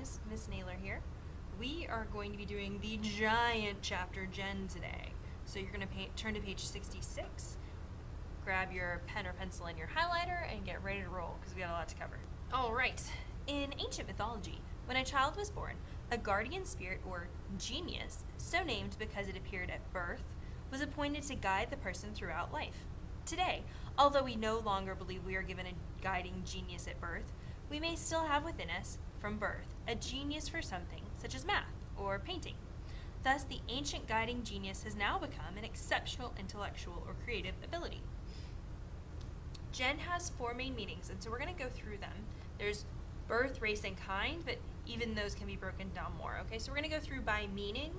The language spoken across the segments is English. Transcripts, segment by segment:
guys, Miss Naylor here. We are going to be doing the giant chapter Gen today. So you're going to turn to page 66, grab your pen or pencil and your highlighter, and get ready to roll because we got a lot to cover. All right. In ancient mythology, when a child was born, a guardian spirit, or genius, so named because it appeared at birth, was appointed to guide the person throughout life. Today, although we no longer believe we are given a guiding genius at birth, we may still have within us, from birth, a genius for something, such as math or painting. Thus, the ancient guiding genius has now become an exceptional intellectual or creative ability. Gen has 4 main meanings, and so we're going to go through them. There's birth, race, and kind, but even those can be broken down more, okay? So we're going to go through by meaning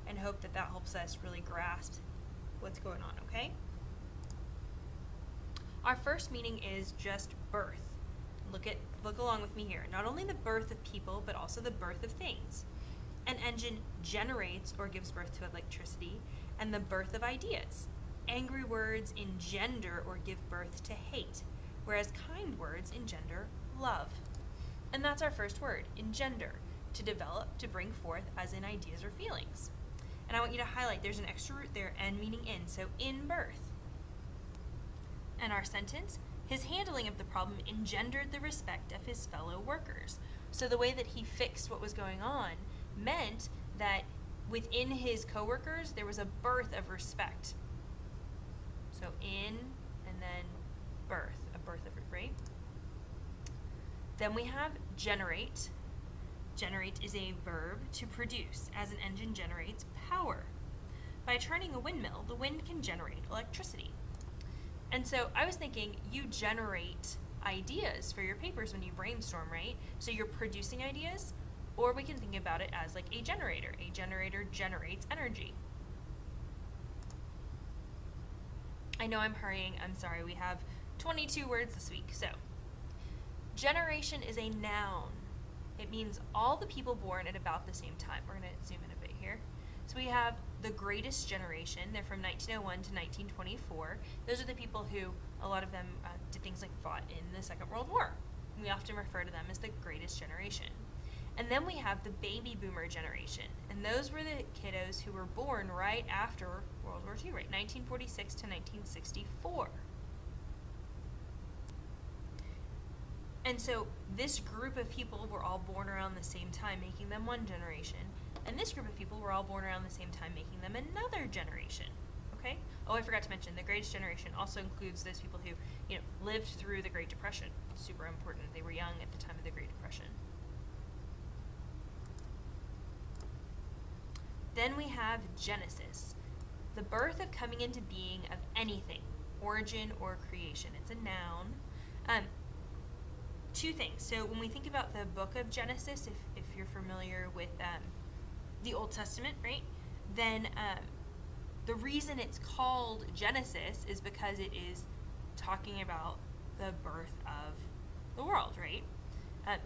and hope that that helps us really grasp what's going on, okay? Our first meaning is just birth. Look along with me here. Not only the birth of people, but also the birth of things. An engine generates or gives birth to electricity, and the birth of ideas. Angry words engender or give birth to hate, whereas kind words engender love. And that's our first word, engender, to develop, to bring forth, as in ideas or feelings. And I want you to highlight, there's an extra root there, en meaning in, so in birth. And our sentence, his handling of the problem engendered the respect of his fellow workers. So the way that he fixed what was going on meant that within his coworkers, there was a birth of respect. So in, and then birth, a birth of, right? Then we have generate. Generate is a verb to produce, as an engine generates power. By turning a windmill, the wind can generate electricity. And so I was thinking, you generate ideas for your papers when you brainstorm, right? So you're producing ideas, or we can think about it as like a generator. A generator generates energy. I know I'm hurrying, I'm sorry, we have 22 words this week. So, generation is a noun. It means all the people born at about the same time. We're going to zoom in a bit here. So we have the greatest generation. They're from 1901 to 1924. Those are the people who, a lot of them did things like fought in the Second World War. We often refer to them as the greatest generation. And then we have the baby boomer generation. And those were the kiddos who were born right after World War II, right? 1946 to 1964. And so this group of people were all born around the same time, making them one generation. And this group of people were all born around the same time, making them another generation. Okay? Oh, I forgot to mention, the greatest generation also includes those people who, lived through the Great Depression. Super important. They were young at the time of the Great Depression. Then we have Genesis, the birth of coming into being of anything, origin or creation. It's a noun. 2 things. So when we think about the book of Genesis, if you're familiar with the Old Testament, right, then the reason it's called Genesis is because it is talking about the birth of the world, right?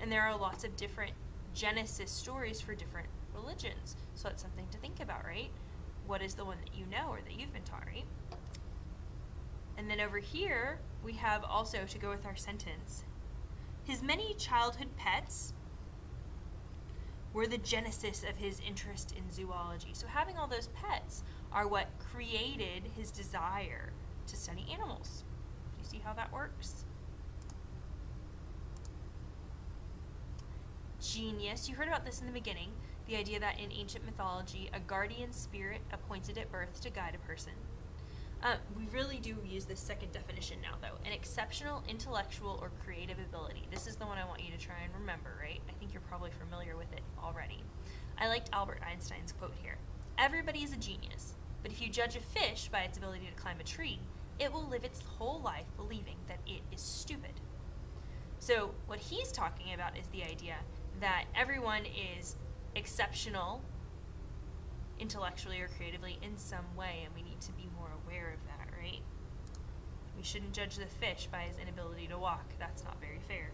And there are lots of different Genesis stories for different religions. So that's something to think about, right? What is the one that you know or that you've been taught, right? And then over here, we have also, to go with our sentence, his many childhood pets were the genesis of his interest in zoology. So having all those pets are what created his desire to study animals. Do you see how that works? Genius. You heard about this in the beginning, the idea that in ancient mythology, a guardian spirit appointed at birth to guide a person. We really do use this second definition now, though. An exceptional intellectual or creative ability. This is the one I want you to try and remember, right? I think you're probably familiar with it already. I liked Albert Einstein's quote here. Everybody is a genius, but if you judge a fish by its ability to climb a tree, it will live its whole life believing that it is stupid. So what he's talking about is the idea that everyone is exceptional intellectually or creatively in some way, and we need to be more aware of that, right? We shouldn't judge the fish by his inability to walk. That's not very fair.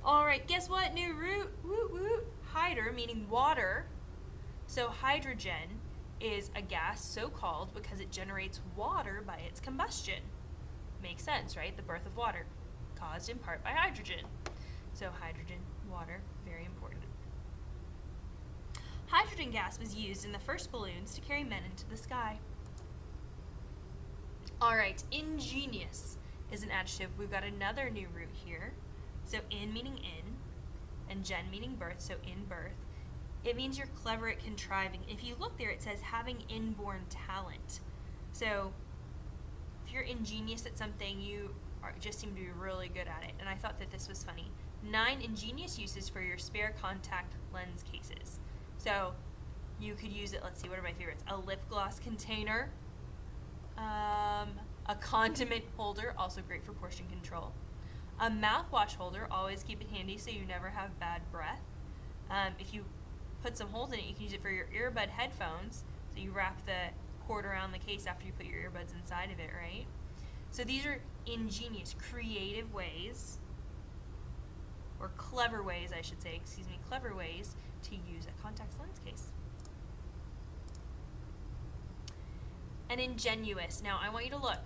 All right, guess what? New root, woot woot. Hydra, meaning water. So hydrogen is a gas so called because it generates water by its combustion. Makes sense, right? The birth of water, caused in part by hydrogen. So hydrogen, water, very important, hydrogen gas was used in the first balloons to carry men into the sky. All right, ingenious is an adjective. We've got another new root here. So in meaning in, and gen meaning birth, so in birth. It means you're clever at contriving. If you look there, it says having inborn talent. So if you're ingenious at something, you just seem to be really good at it. And I thought that this was funny. 9 ingenious uses for your spare contact lens cases. So you could use it, let's see, what are my favorites? A lip gloss container, a condiment holder, also great for portion control. A mouthwash holder, always keep it handy so you never have bad breath. If you put some holes in it, you can use it for your earbud headphones. So you wrap the cord around the case after you put your earbuds inside of it, right? So these are ingenious, creative ways, or clever ways, I should say, clever ways to use a contact lens case. And ingenious. Now I want you to look.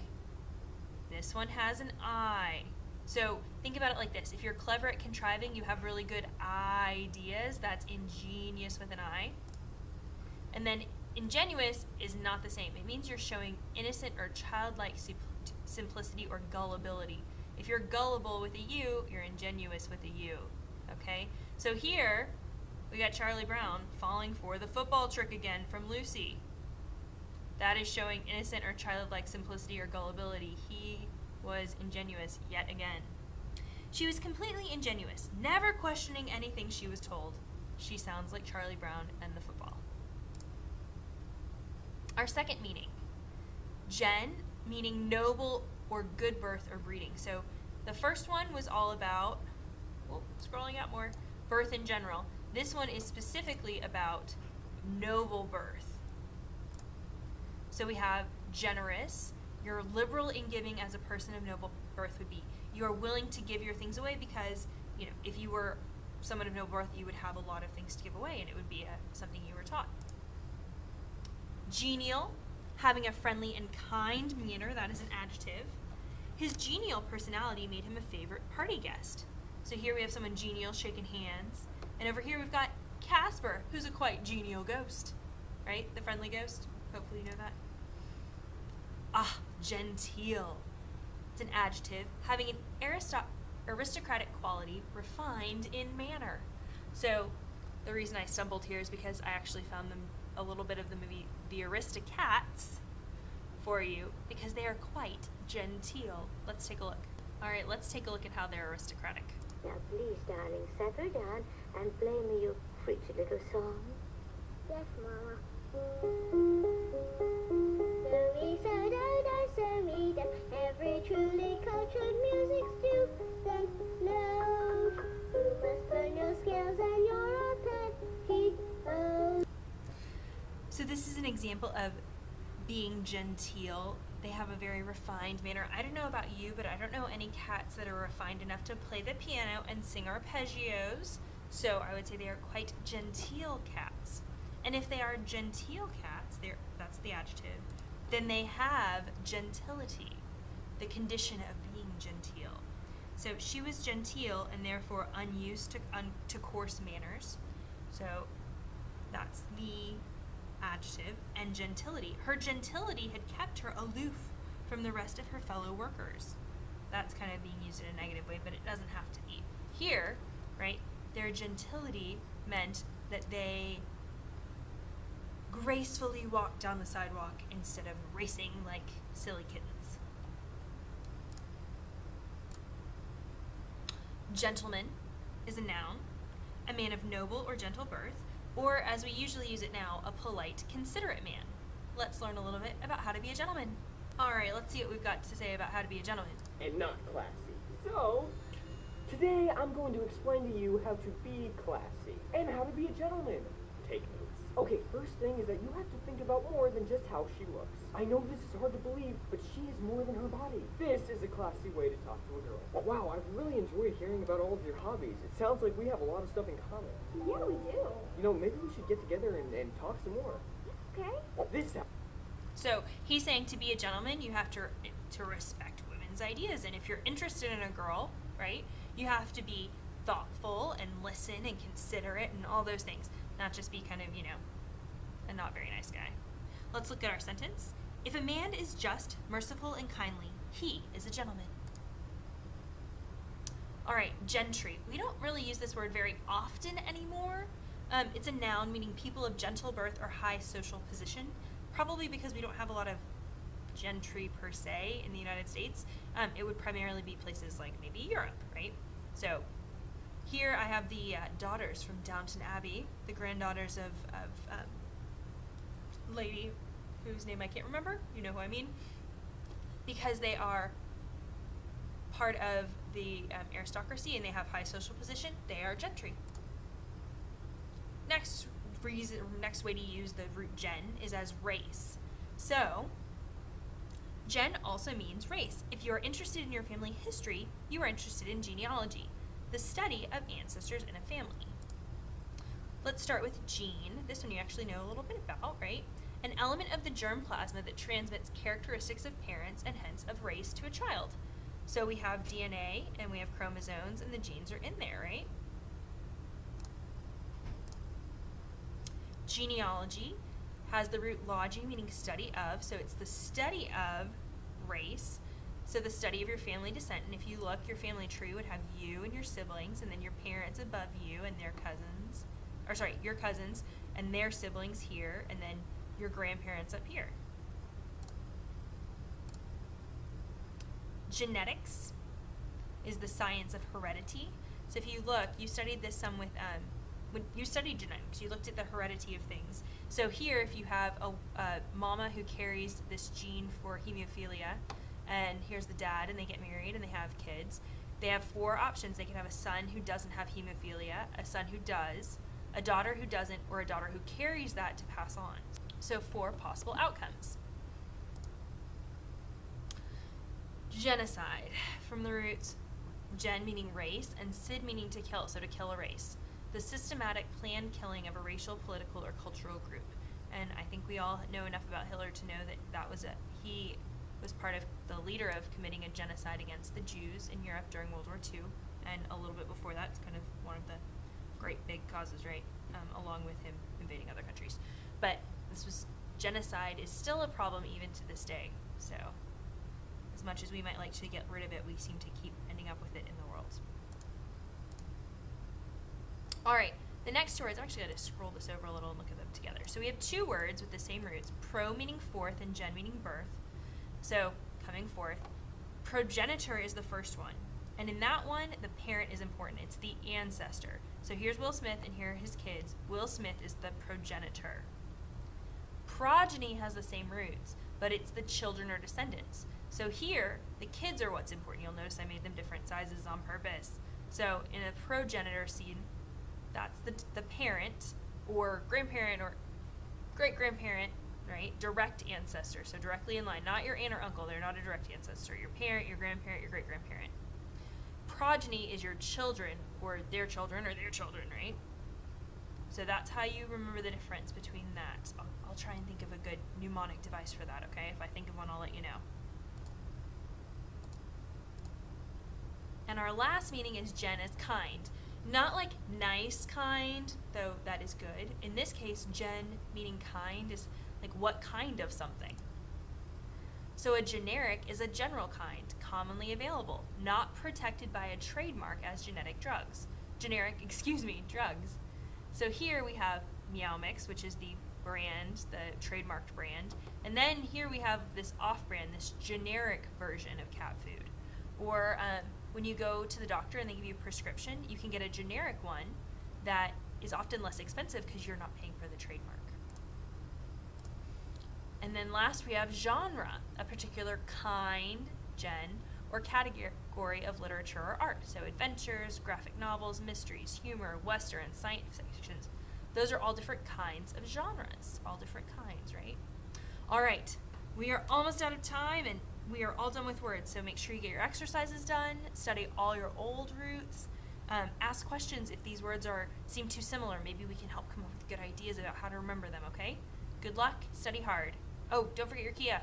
This one has an I. So think about it like this. If you're clever at contriving, you have really good ideas. That's ingenious with an I. And then ingenuous is not the same. It means you're showing innocent or childlike simplicity or gullibility. If you're gullible with a U, you're ingenuous with a U. Okay? So here, we got Charlie Brown falling for the football trick again from Lucy. That is showing innocent or childlike simplicity or gullibility. He was ingenuous yet again. She was completely ingenuous, never questioning anything she was told. She sounds like Charlie Brown and the football. Our second meaning, gen, meaning noble or good birth or breeding. So the first one was all about, scrolling out more, birth in general. This one is specifically about noble birth. So we have generous. You're liberal in giving as a person of noble birth would be. You are willing to give your things away because, if you were someone of noble birth, you would have a lot of things to give away, and it would be something you were taught. Genial, having a friendly and kind manner, that is an adjective. His genial personality made him a favorite party guest. So here we have someone genial, shaking hands. And over here we've got Casper, who's a quite genial ghost. Right? The friendly ghost. Hopefully you know that. Genteel. It's an adjective, having an aristocratic quality, refined in manner. So the reason I stumbled here is because I actually found a little bit of the movie The Aristocats for you, because they are quite genteel. Let's take a look. All right, let's take a look at how they're aristocratic. Now please, darling, settle down and play me your pretty little song. Yes, Mama. Every truly cultured music student knows you must learn your scales and your arpeggios. So this is an example of being genteel. They have a very refined manner. I don't know about you, but I don't know any cats that are refined enough to play the piano and sing arpeggios. So I would say they are quite genteel cats. And if they are genteel cats, that's the adjective, then they have gentility, the condition of being genteel. So she was genteel and therefore unused to coarse manners. So that's the adjective. And gentility. Her gentility had kept her aloof from the rest of her fellow workers. That's kind of being used in a negative way, but it doesn't have to be. Here, right, their gentility meant that they gracefully walked down the sidewalk instead of racing like silly kittens. Gentleman is a noun, a man of noble or gentle birth, or as we usually use it now, a polite, considerate man. Let's learn a little bit about how to be a gentleman. All right, let's see what we've got to say about how to be a gentleman. And not classy. So, today I'm going to explain to you how to be classy and how to be a gentleman. Take notes. Okay, first thing is that you have to think about more than just how she looks. I know this is hard to believe, but she is more than her body. This is a classy way to talk to a girl. Wow, I've really enjoyed hearing about all of your hobbies. It sounds like we have a lot of stuff in common. Yeah, we do. Maybe we should get together and talk some more. Okay. So he's saying to be a gentleman, you have to respect women's ideas. And if you're interested in a girl, right, you have to be thoughtful and listen and considerate and all those things. Not just be kind of, a not very nice guy. Let's look at our sentence. If a man is just, merciful, and kindly, he is a gentleman. All right, gentry. We don't really use this word very often anymore. It's a noun meaning people of gentle birth or high social position, probably because we don't have a lot of gentry per se in the United States. It would primarily be places like maybe Europe, right? So here I have the daughters from Downton Abbey, the granddaughters of lady whose name I can't remember. You know who I mean? Because they are part of the aristocracy and they have high social position, they are gentry. Next way to use the root gen is as race. So, gen also means race. If you are interested in your family history, you are interested in genealogy, the study of ancestors in a family. Let's start with gene. This one you actually know a little bit about, right? An element of the germ plasma that transmits characteristics of parents and hence of race to a child. So we have DNA and we have chromosomes and the genes are in there, right? Genealogy has the root logi, meaning study of, so it's the study of race, so the study of your family descent. And if you look, your family tree would have you and your siblings, and then your parents above you and their cousins, or sorry, your cousins and their siblings here, and then your grandparents up here. Genetics is the science of heredity. So if you look, you studied this some with when you studied genetics, you looked at the heredity of things. So here, if you have a mama who carries this gene for hemophilia, and here's the dad, and they get married and they have kids, they have 4 options. They can have a son who doesn't have hemophilia, a son who does, a daughter who doesn't, or a daughter who carries that to pass on. So 4 possible outcomes. Genocide, from the roots gen meaning race and cid meaning to kill, so to kill a race. The systematic planned killing of a racial, political, or cultural group. And I think we all know enough about Hitler to know that he was part of the leader of committing a genocide against the Jews in Europe during World War II, and a little bit before that. It's kind of one of the great big causes, right, along with him invading other countries. But genocide is still a problem even to this day. So as much as we might like to get rid of it, we seem to keep ending up with it in the world. All right, the next 2 words, I'm actually going to scroll this over a little and look at them together. So we have 2 words with the same roots, pro meaning forth and gen meaning birth. So coming forth, progenitor is the first one. And in that one, the parent is important. It's the ancestor. So here's Will Smith and here are his kids. Will Smith is the progenitor. Progeny has the same roots, but it's the children or descendants. So here, the kids are what's important. You'll notice I made them different sizes on purpose. So in a progenitor scene, that's the parent or grandparent or great-grandparent, right? Direct ancestor, so directly in line. Not your aunt or uncle, they're not a direct ancestor. Your parent, your grandparent, your great-grandparent. Progeny is your children or their children, right? So that's how you remember the difference between that. I'll try and think of a good mnemonic device for that, okay? If I think of one, I'll let you know. And our last meaning is gen as kind. Not like nice kind, though that is good. In this case, gen meaning kind is like what kind of something. So a generic is a general kind, commonly available, not protected by a trademark as genetic drugs. Drugs. So here we have Meow Mix, which is the brand, the trademarked brand. And then here we have this off-brand, this generic version of cat food. Or when you go to the doctor and they give you a prescription, you can get a generic one that is often less expensive because you're not paying for the trademark. And then last we have genre, a particular kind, gen, or category of literature or art. So adventures, graphic novels, mysteries, humor, western, science fictions. Those are all different kinds of genres, all different kinds, right? All right, we are almost out of time and we are all done with words, so make sure you get your exercises done, study all your old roots, ask questions if these words seem too similar. Maybe we can help come up with good ideas about how to remember them, okay? Good luck, study hard. Oh, don't forget your Kia.